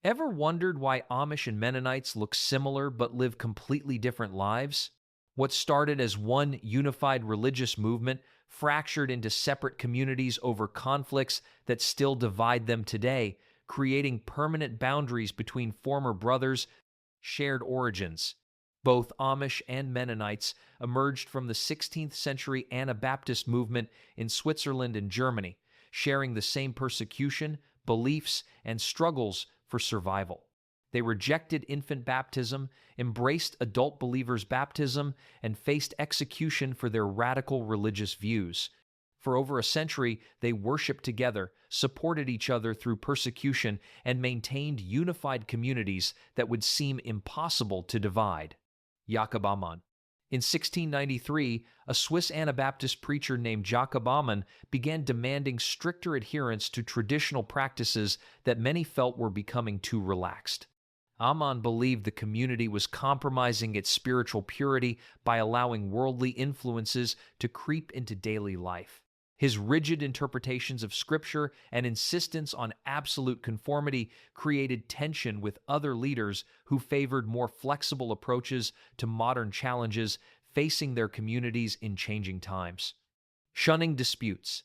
Ever wondered why Amish and Mennonites look similar but live completely different lives? What started as one unified religious movement fractured into separate communities over conflicts that still divide them today, creating permanent boundaries between former brothers, shared origins. Both Amish and Mennonites emerged from the 16th century Anabaptist movement in Switzerland and Germany, sharing the same persecution, beliefs, and struggles for survival. They rejected infant baptism, embraced adult believers' baptism, and faced execution for their radical religious views. For over a century, they worshiped together, supported each other through persecution, and maintained unified communities that would seem impossible to divide. Jakob Ammann. In 1693, a Swiss Anabaptist preacher named Jakob Ammann began demanding stricter adherence to traditional practices that many felt were becoming too relaxed. Ammann believed the community was compromising its spiritual purity by allowing worldly influences to creep into daily life. His rigid interpretations of Scripture and insistence on absolute conformity created tension with other leaders who favored more flexible approaches to modern challenges facing their communities in changing times. Shunning disputes.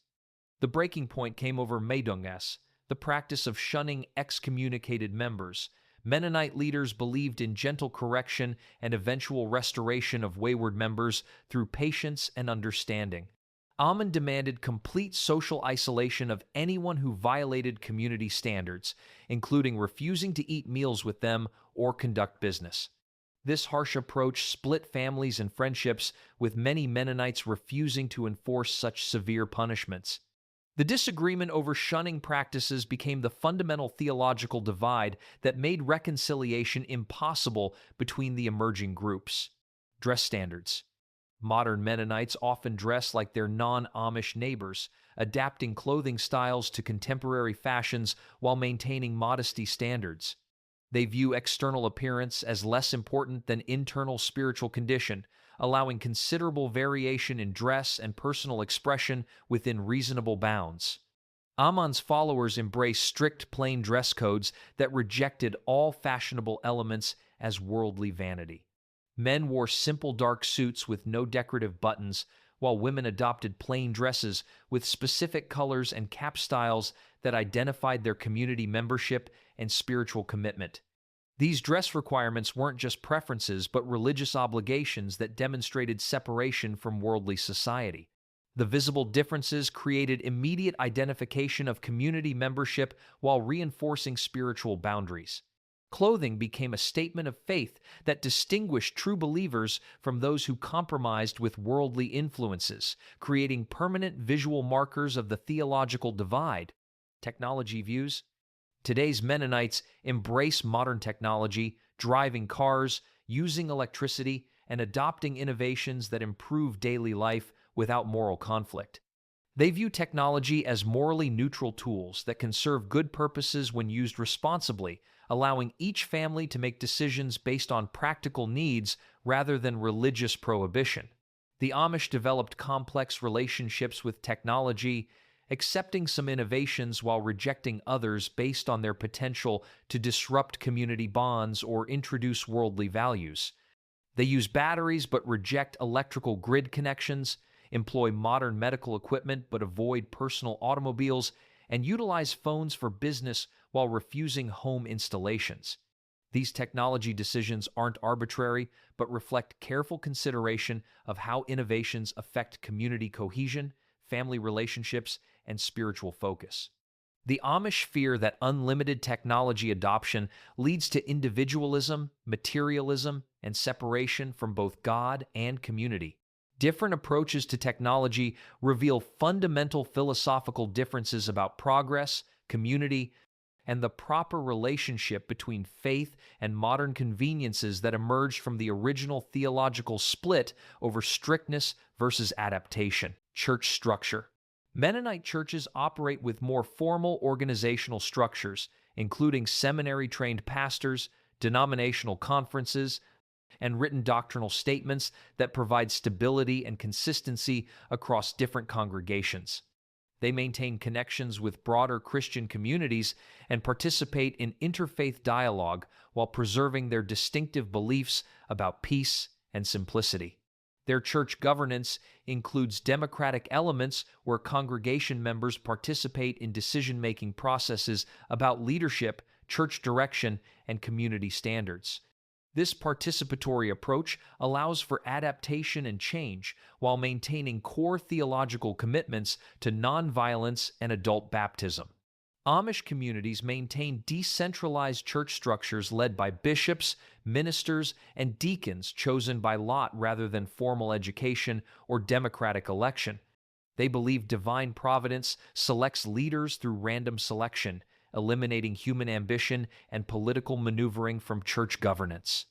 The breaking point came over Meidungas, the practice of shunning excommunicated members. Mennonite leaders believed in gentle correction and eventual restoration of wayward members through patience and understanding. Ammann demanded complete social isolation of anyone who violated community standards, including refusing to eat meals with them or conduct business. This harsh approach split families and friendships, with many Mennonites refusing to enforce such severe punishments. The disagreement over shunning practices became the fundamental theological divide that made reconciliation impossible between the emerging groups. Dress standards. Modern Mennonites often dress like their non-Amish neighbors, adapting clothing styles to contemporary fashions while maintaining modesty standards. They view external appearance as less important than internal spiritual condition, allowing considerable variation in dress and personal expression within reasonable bounds. Ammann's followers embraced strict plain dress codes that rejected all fashionable elements as worldly vanity. Men wore simple dark suits with no decorative buttons, while women adopted plain dresses with specific colors and cap styles that identified their community membership and spiritual commitment. These dress requirements weren't just preferences, but religious obligations that demonstrated separation from worldly society. The visible differences created immediate identification of community membership while reinforcing spiritual boundaries. Clothing became a statement of faith that distinguished true believers from those who compromised with worldly influences, creating permanent visual markers of the theological divide. Technology views. Today's Mennonites embrace modern technology, driving cars, using electricity, and adopting innovations that improve daily life without moral conflict. They view technology as morally neutral tools that can serve good purposes when used responsibly, allowing each family to make decisions based on practical needs rather than religious prohibition. The Amish developed complex relationships with technology, accepting some innovations while rejecting others based on their potential to disrupt community bonds or introduce worldly values. They use batteries but reject electrical grid connections, employ modern medical equipment but avoid personal automobiles, and utilize phones for business while refusing home installations. These technology decisions aren't arbitrary, but reflect careful consideration of how innovations affect community cohesion, family relationships, and spiritual focus. The Amish fear that unlimited technology adoption leads to individualism, materialism, and separation from both God and community. Different approaches to technology reveal fundamental philosophical differences about progress, community, and the proper relationship between faith and modern conveniences that emerged from the original theological split over strictness versus adaptation. Church structure. Mennonite churches operate with more formal organizational structures, including seminary-trained pastors, denominational conferences, and written doctrinal statements that provide stability and consistency across different congregations. They maintain connections with broader Christian communities and participate in interfaith dialogue while preserving their distinctive beliefs about peace and simplicity. Their church governance includes democratic elements where congregation members participate in decision-making processes about leadership, church direction, and community standards. This participatory approach allows for adaptation and change while maintaining core theological commitments to nonviolence and adult baptism. Amish communities maintain decentralized church structures led by bishops, ministers, and deacons chosen by lot rather than formal education or democratic election. They believe divine providence selects leaders through random selection, eliminating human ambition and political maneuvering from church governance.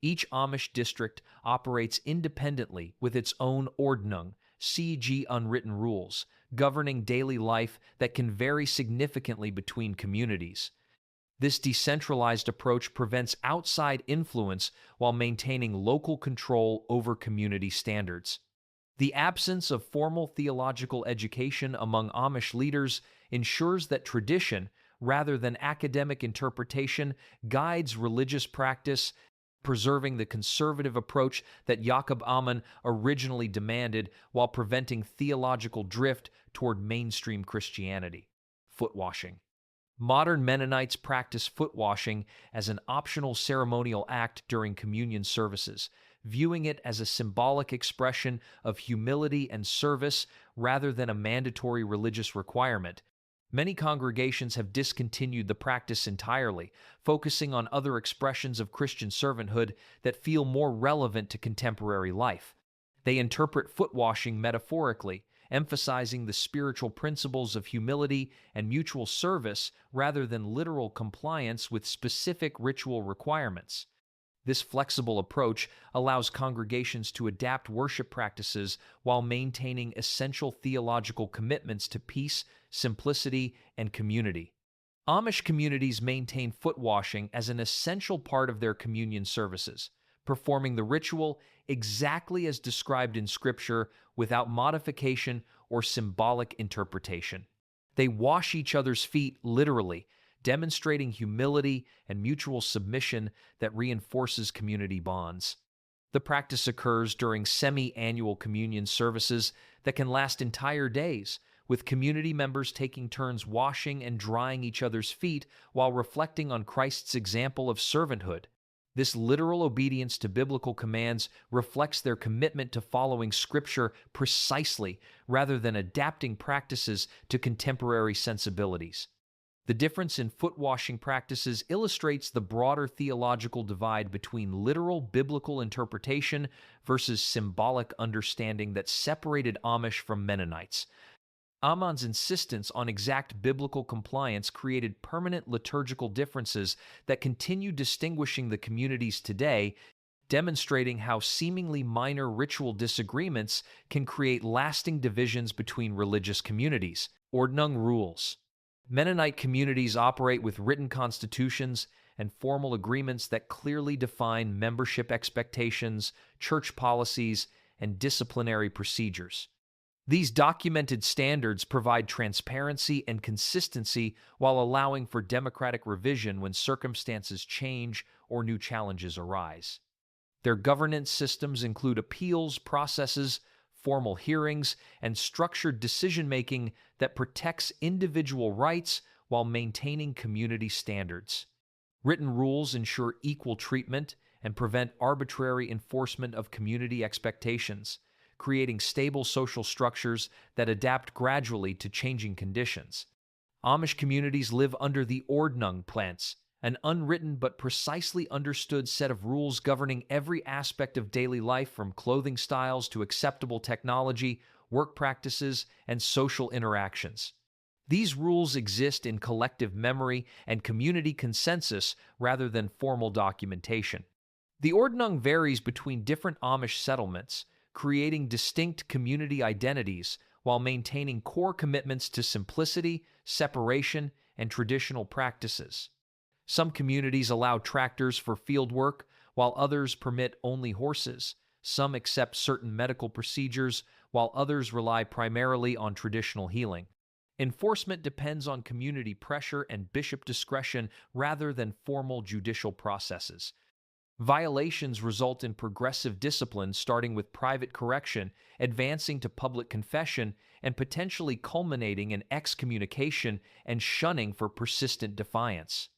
Each Amish district operates independently with its own Ordnung, CG unwritten rules, governing daily life that can vary significantly between communities. This decentralized approach prevents outside influence while maintaining local control over community standards. The absence of formal theological education among Amish leaders ensures that tradition, rather than academic interpretation, guides religious practice, preserving the conservative approach that Jakob Ammann originally demanded while preventing theological drift toward mainstream Christianity. Footwashing. Modern Mennonites practice footwashing as an optional ceremonial act during communion services, viewing it as a symbolic expression of humility and service rather than a mandatory religious requirement. Many congregations have discontinued the practice entirely, focusing on other expressions of Christian servanthood that feel more relevant to contemporary life. They interpret footwashing metaphorically, emphasizing the spiritual principles of humility and mutual service rather than literal compliance with specific ritual requirements. This flexible approach allows congregations to adapt worship practices while maintaining essential theological commitments to peace, simplicity, and community. Amish communities maintain footwashing as an essential part of their communion services, performing the ritual exactly as described in Scripture without modification or symbolic interpretation. They wash each other's feet literally, demonstrating humility and mutual submission that reinforces community bonds. The practice occurs during semi-annual communion services that can last entire days, with community members taking turns washing and drying each other's feet while reflecting on Christ's example of servanthood. This literal obedience to biblical commands reflects their commitment to following Scripture precisely rather than adapting practices to contemporary sensibilities. The difference in foot-washing practices illustrates the broader theological divide between literal biblical interpretation versus symbolic understanding that separated Amish from Mennonites. Ammann's insistence on exact biblical compliance created permanent liturgical differences that continue distinguishing the communities today, demonstrating how seemingly minor ritual disagreements can create lasting divisions between religious communities. Ordnung rules. Mennonite communities operate with written constitutions and formal agreements that clearly define membership expectations, church policies, and disciplinary procedures. These documented standards provide transparency and consistency while allowing for democratic revision when circumstances change or new challenges arise. Their governance systems include appeals processes, formal hearings, and structured decision-making that protects individual rights while maintaining community standards. Written rules ensure equal treatment and prevent arbitrary enforcement of community expectations, creating stable social structures that adapt gradually to changing conditions. Amish communities live under the Ordnung plants, an unwritten but precisely understood set of rules governing every aspect of daily life from clothing styles to acceptable technology, work practices, and social interactions. These rules exist in collective memory and community consensus rather than formal documentation. The Ordnung varies between different Amish settlements, creating distinct community identities while maintaining core commitments to simplicity, separation, and traditional practices. Some communities allow tractors for field work, while others permit only horses. Some accept certain medical procedures, while others rely primarily on traditional healing. Enforcement depends on community pressure and bishop discretion rather than formal judicial processes. Violations result in progressive discipline, starting with private correction, advancing to public confession, and potentially culminating in excommunication and shunning for persistent defiance.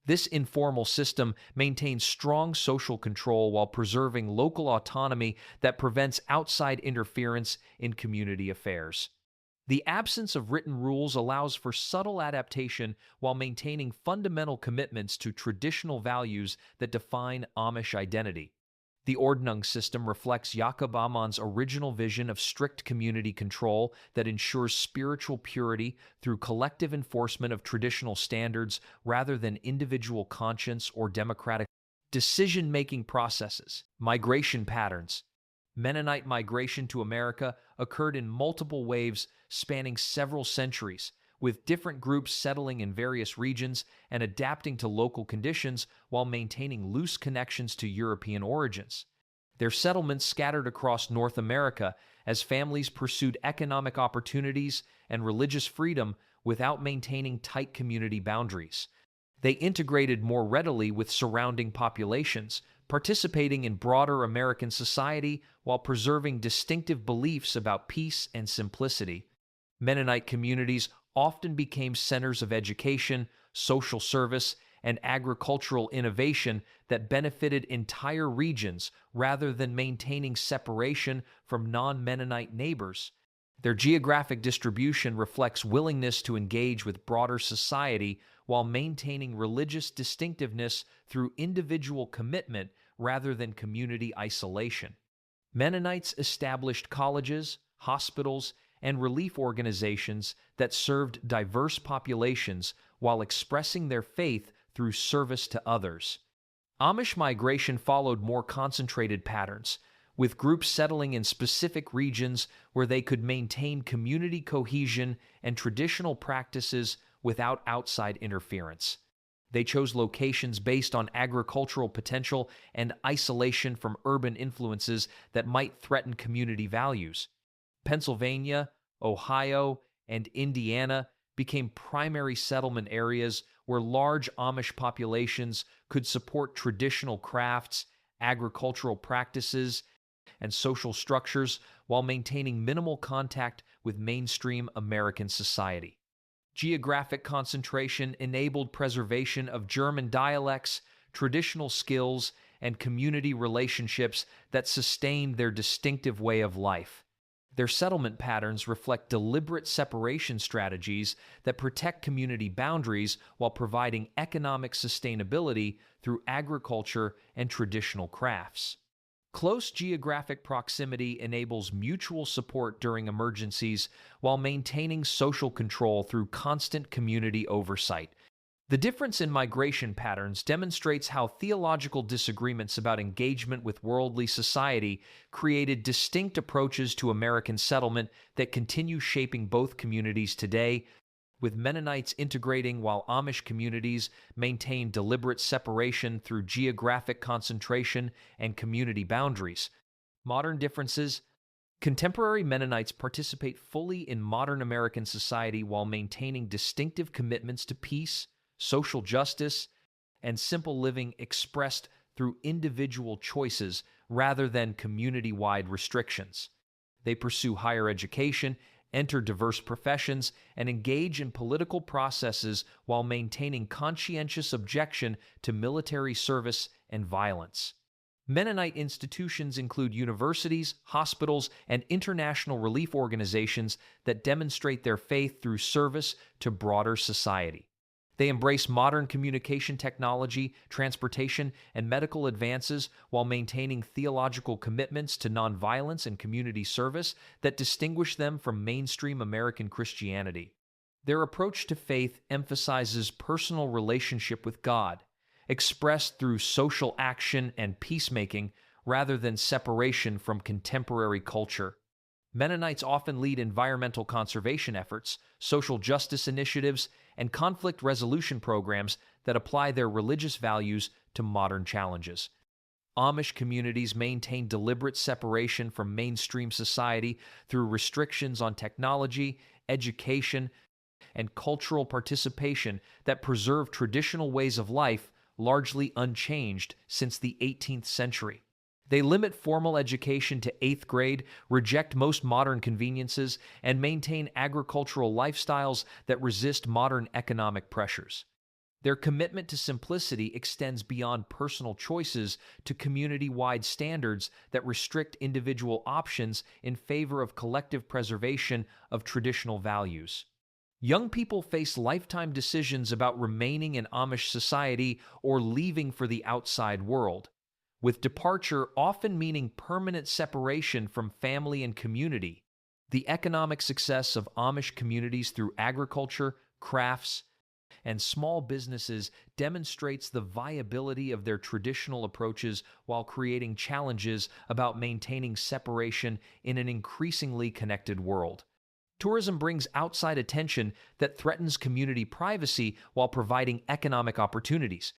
This informal system maintains strong social control while preserving local autonomy that prevents outside interference in community affairs. The absence of written rules allows for subtle adaptation while maintaining fundamental commitments to traditional values that define Amish identity. The Ordnung system reflects Jakob Ammann's original vision of strict community control that ensures spiritual purity through collective enforcement of traditional standards rather than individual conscience or democratic decision-making processes. Migration patterns. Mennonite migration to America occurred in multiple waves spanning several centuries, with different groups settling in various regions and adapting to local conditions while maintaining loose connections to European origins. Their settlements scattered across North America as families pursued economic opportunities and religious freedom without maintaining tight community boundaries. They integrated more readily with surrounding populations, participating in broader American society while preserving distinctive beliefs about peace and simplicity. Mennonite communities often became centers of education, social service, and agricultural innovation that benefited entire regions rather than maintaining separation from non-Mennonite neighbors. Their geographic distribution reflects willingness to engage with broader society while maintaining religious distinctiveness through individual commitment rather than community isolation. Mennonites established colleges, hospitals, and relief organizations that served diverse populations while expressing their faith through service to others. Amish migration followed more concentrated patterns, with groups settling in specific regions where they could maintain community cohesion and traditional practices without outside interference. They chose locations based on agricultural potential and isolation from urban influences that might threaten community values. Pennsylvania, Ohio, and Indiana became primary settlement areas where large Amish populations could support traditional crafts, agricultural practices, and social structures while maintaining minimal contact with mainstream American society. Geographic concentration enabled preservation of German dialects, traditional skills, and community relationships that sustained their distinctive way of life. Their settlement patterns reflect deliberate separation strategies that protect community boundaries while providing economic sustainability through agriculture and traditional crafts. Close geographic proximity enables mutual support during emergencies while maintaining social control through constant community oversight. The difference in migration patterns demonstrates how theological disagreements about engagement with worldly society created distinct approaches to American settlement that continue shaping both communities today, with Mennonites integrating while Amish communities maintain deliberate separation through geographic concentration and community boundaries. Modern differences. Contemporary Mennonites participate fully in modern American society while maintaining distinctive commitments to peace, social justice, and simple living expressed through individual choices rather than community-wide restrictions. They pursue higher education, enter diverse professions, and engage in political processes while maintaining conscientious objection to military service and violence. Mennonite institutions include universities, hospitals, and international relief organizations that demonstrate their faith through service to broader society. They embrace modern communication technology, transportation, and medical advances while maintaining theological commitments to nonviolence and community service that distinguish them from mainstream American Christianity. Their approach to faith emphasizes personal relationship with God, expressed through social action and peacemaking rather than separation from contemporary culture. Mennonites often lead environmental conservation efforts, social justice initiatives, and conflict resolution programs that apply their religious values to modern challenges. Amish communities maintain deliberate separation from mainstream society through restrictions on technology, education, and cultural participation that preserve traditional ways of life largely unchanged since the 18th century. They limit formal education to 8th grade, reject most modern conveniences, and maintain agricultural lifestyles that resist modern economic pressures. Their commitment to simplicity extends beyond personal choices to community-wide standards that restrict individual options in favor of collective preservation of traditional values. Young people face lifetime decisions about remaining in Amish society or leaving for the outside world, with departure often meaning permanent separation from family and community. The economic success of Amish communities through agriculture, crafts, and small businesses demonstrates the viability of their traditional approaches while creating challenges about maintaining separation in an increasingly connected world. Tourism brings outside attention that threatens community privacy while providing economic opportunities.